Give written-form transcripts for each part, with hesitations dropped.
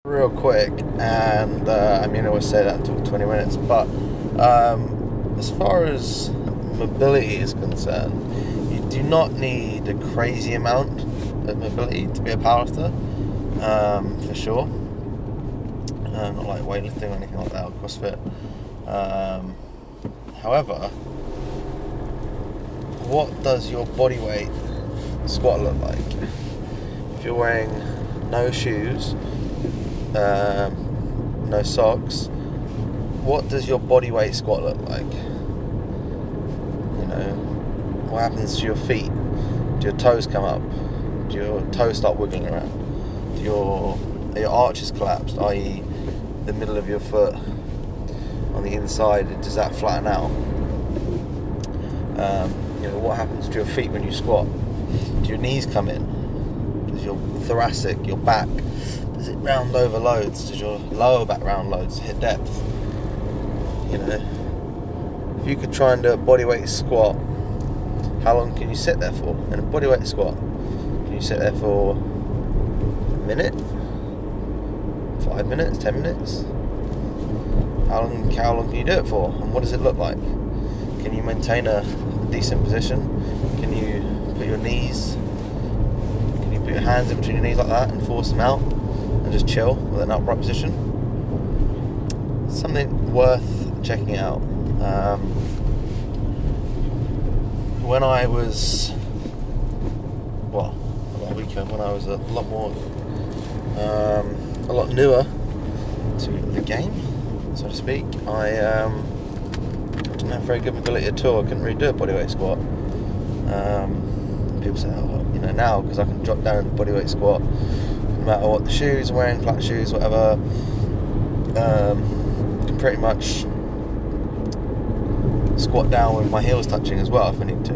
real quick, and I always say that took 20 minutes, but as far as mobility is concerned, you do not need a crazy amount of mobility to be a powerlifter, for sure. Not like weightlifting or anything like that, or CrossFit. However, what does your body weight squat look like? If you're wearing no shoes, no socks, what does your body weight squat look like? What happens to your feet? Do your toes come up? Do your toes start wiggling around? Are your arches collapsed, i.e. the middle of your foot on the inside, does that flatten out? What happens to your feet when you squat? Do your knees come in? Does your thoracic, your back, does it round over loads? Does your lower back round loads, hit depth? If you could try and do a bodyweight squat, how long can you sit there for? In a bodyweight squat, can you sit there for a minute? 5 minutes? 10 minutes? How long can you do it for? And what does it look like? Can you maintain a decent position? Can you put your hands in between your knees like that and force them out and just chill with an upright position? Something worth checking out. When I was a lot newer to the game, so to speak, I didn't have very good mobility at all. I couldn't really do a bodyweight squat. People say, now, because I can drop down in the bodyweight squat, no matter what the shoes I'm wearing, flat shoes, whatever, can pretty much squat down with my heels touching as well if I need to.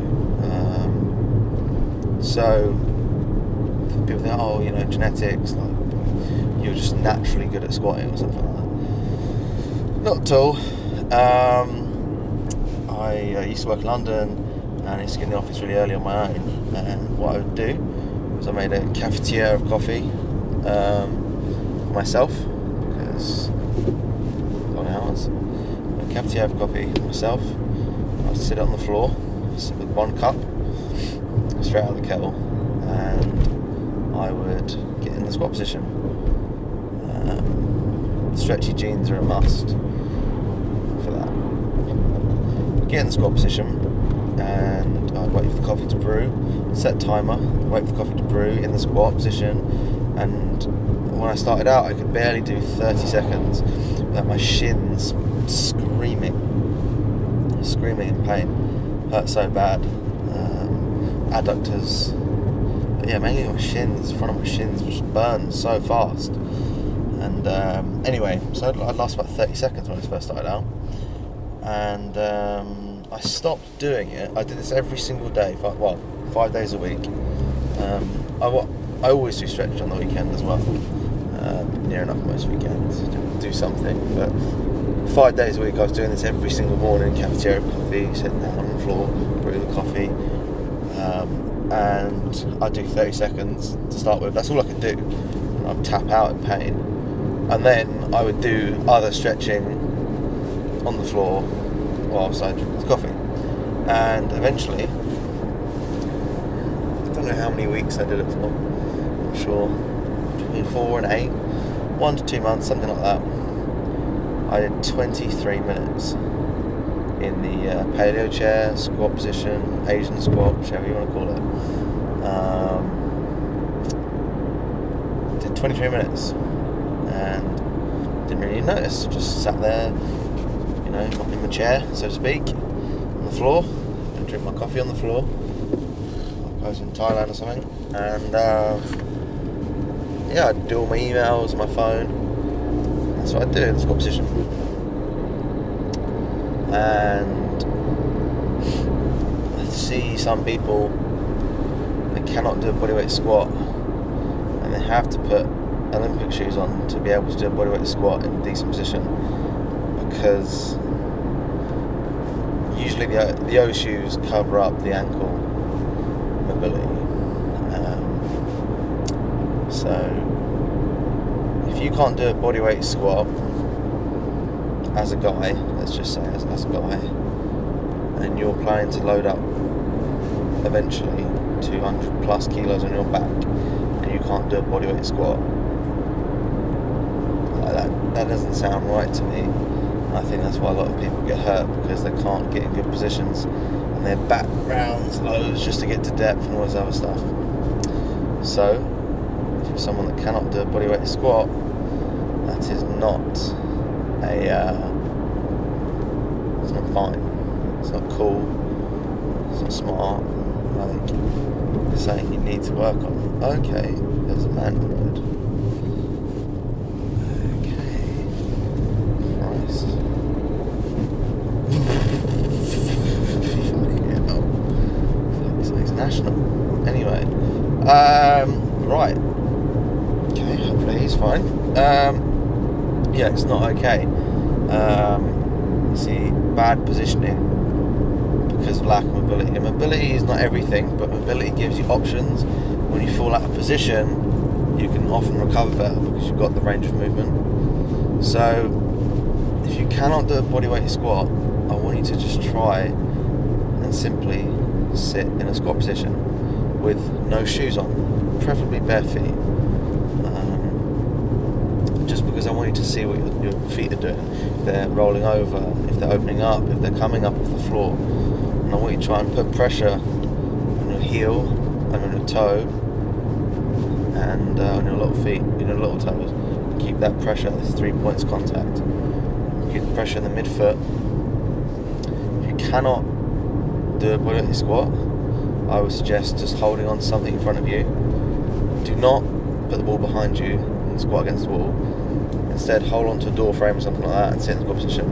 So people think, genetics, like you're just naturally good at squatting or something like that. Not at all. I used to work in London and I used to get in the office really early on my own, and what I would do was I made a cafetiere of coffee for myself, because long hours. A cafetiere of coffee for myself. I'd sit on the floor, sit with one cup straight out of the kettle, and I would get in the squat position. Stretchy jeans are a must for that. Get in the squat position, and I'd wait for the coffee to brew, set timer, wait for the coffee to brew in the squat position, and when I started out I could barely do 30 seconds without my shins screaming in pain. Hurt so bad. Adductors, but yeah, mainly my shins, front of my shins just burned so fast. And anyway, so I'd last about 30 seconds when I first started out, and I stopped doing it. I did this every single day, 5 days a week. I always do stretch on the weekend as well, near enough most weekends, do something, but 5 days a week I was doing this every single morning. Cafetiere coffee, sitting down on the floor, brew the coffee, and I'd do 30 seconds to start with. That's all I could do, and I'd tap out in pain, and then I would do other stretching on the floor whilst I drink this coffee. And eventually, I don't know how many weeks I did it for, I'm sure between 4 and 8, 1 to 2 months, something like that. I did 23 minutes in the paleo chair, squat position, Asian squat, whichever you want to call it. Did 23 minutes and didn't really notice. Just sat there, in my chair, so to speak, on the floor, and drink my coffee on the floor, like I was in Thailand or something. And I'd do all my emails on my phone. That's what I'd do in the squat position. And I see some people, they cannot do a bodyweight squat, and they have to put Olympic shoes on to be able to do a bodyweight squat in a decent position, because usually the O shoes cover up the ankle mobility. So if you can't do a bodyweight squat as a guy, let's just say as a guy, and you're planning to load up eventually 200 plus kilos on your back, and you can't do a bodyweight squat, like that doesn't sound right to me. And I think that's why a lot of people get hurt, because they can't get in good positions and they're back rounds loads just to get to depth and all this other stuff. So if you're someone that cannot do a bodyweight squat, that is not it's not fine, it's not cool, it's not smart. Like, it's something you need to work on. Okay, there's a man in the road. Okay, Christ. Fucking hell. Fuck's sake, it's national. Anyway, right. Okay, hopefully he's fine. Yeah, it's not okay. You see, bad positioning because of lack of mobility. And mobility is not everything, but mobility gives you options. When you fall out of position, you can often recover better because you've got the range of movement. So if you cannot do a bodyweight squat, I want you to just try and simply sit in a squat position with no shoes on, preferably bare feet. Just because I want you to see what your feet are doing. If they're rolling over, if they're opening up, if they're coming up off the floor. And I want you to try and put pressure on your heel and on your toe and on your little feet, your little toes. Keep that pressure, this 3 points contact. Keep the pressure in the midfoot. If you cannot do a bodyweight squat, I would suggest just holding on to something in front of you. Do not put the ball behind you and squat against the wall. Instead, hold on to a door frame or something like that and sit in the squat position.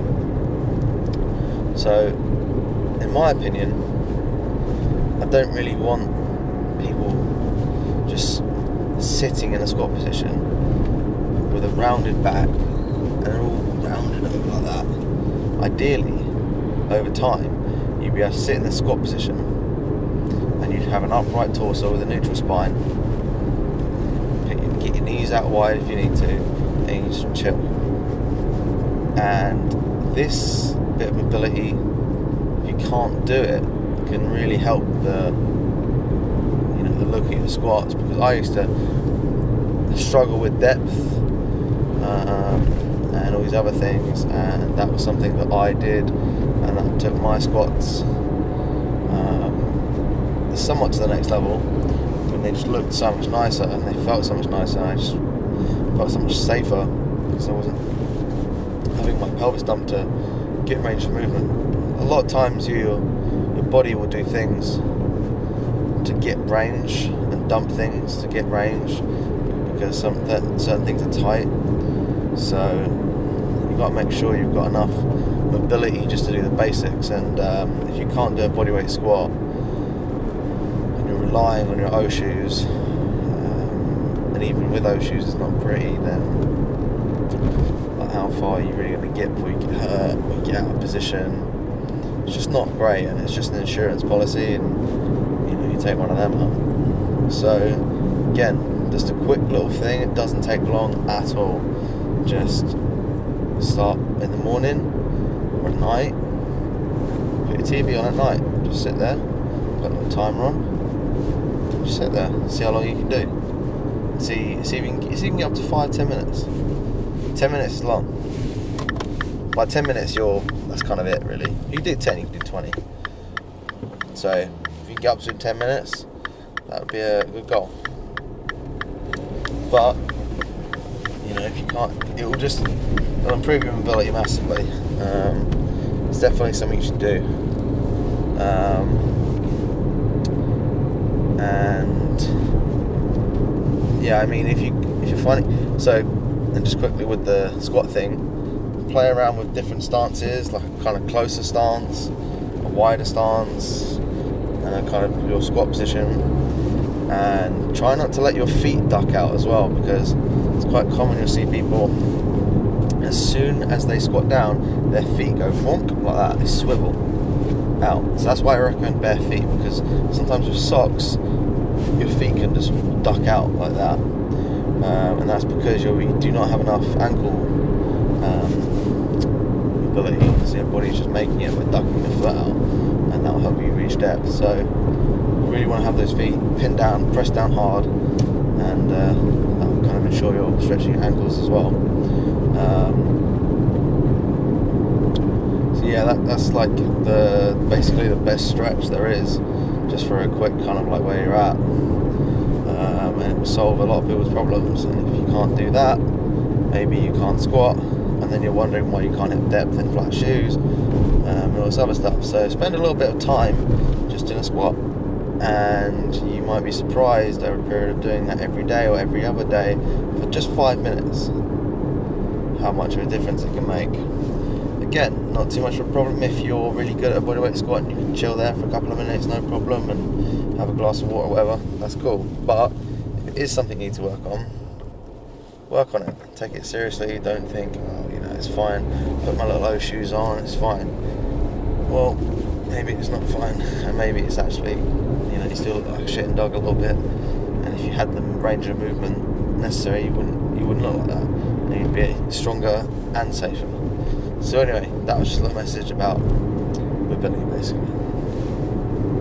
So, in my opinion, I don't really want people just sitting in a squat position with a rounded back and they're all rounded over like that. Ideally, over time, you'd be able to sit in the squat position and you'd have an upright torso with a neutral spine. Get your knees out wide if you need to, and you just chill. And this bit of mobility, if you can't do it, can really help the look at your squats, because I used to struggle with depth and all these other things, and that was something that I did, and that took my squats somewhat to the next level. They just looked so much nicer and they felt so much nicer, and I just felt so much safer because I wasn't having my pelvis dumped to get range of movement. A lot of times your body will do things to get range and dump things to get range because certain things are tight. So you've got to make sure you've got enough mobility just to do the basics. And if you can't do a bodyweight squat, relying on your O shoes, and even with O shoes it's not pretty, then like, how far are you really going to get before you get hurt or you get out of position? It's just not great, and it's just an insurance policy, and you take one of them out. So again, just a quick little thing, it doesn't take long at all. Just start in the morning or at night, put your TV on at night, just sit there, put a little timer on. Just sit there, see how long you can do. See if you can get up to 5-10 minutes. 10 minutes is long. By 10 minutes, that's kind of it, really. You can do 10, you can do 20. So if you can get up to 10 minutes, that would be a good goal. But if you can't, it'll improve your mobility massively. It's definitely something you should do. And yeah, I mean, if you're finding and just quickly with the squat thing, play around with different stances, like a kind of closer stance, a wider stance, and a kind of your squat position. And try not to let your feet duck out as well, because it's quite common you'll see people, as soon as they squat down, their feet go wonk like that, they swivel out. So that's why I recommend bare feet, because sometimes with socks your feet can just duck out like that. and that's because you do not have enough ankle ability, so your body's just making it by ducking the foot out, and that will help you reach depth. So you really want to have those feet pinned down, pressed down hard, and that will kind of ensure you're stretching your ankles as well. So yeah, that's like basically the best stretch there is, just for a quick kind of like where you're at, and it will solve a lot of people's problems. And if you can't do that, maybe you can't squat, and then you're wondering why you can't hit depth in flat shoes, and all this other stuff. So spend a little bit of time just in a squat, and you might be surprised over a period of doing that every day or every other day for just 5 minutes how much of a difference it can make. Again, not too much of a problem if you're really good at a bodyweight squat and you can chill there for a couple of minutes, no problem, and have a glass of water or whatever, that's cool. But if it is something you need to work on it. Take it seriously. Don't think, it's fine, put my little O shoes on, it's fine. Well, maybe it's not fine, and maybe it's actually, you still look like a shitting dog a little bit, and if you had the range of movement necessary, you wouldn't look like that, and you'd be stronger and safer. So anyway, that was just a little message about mobility, basically.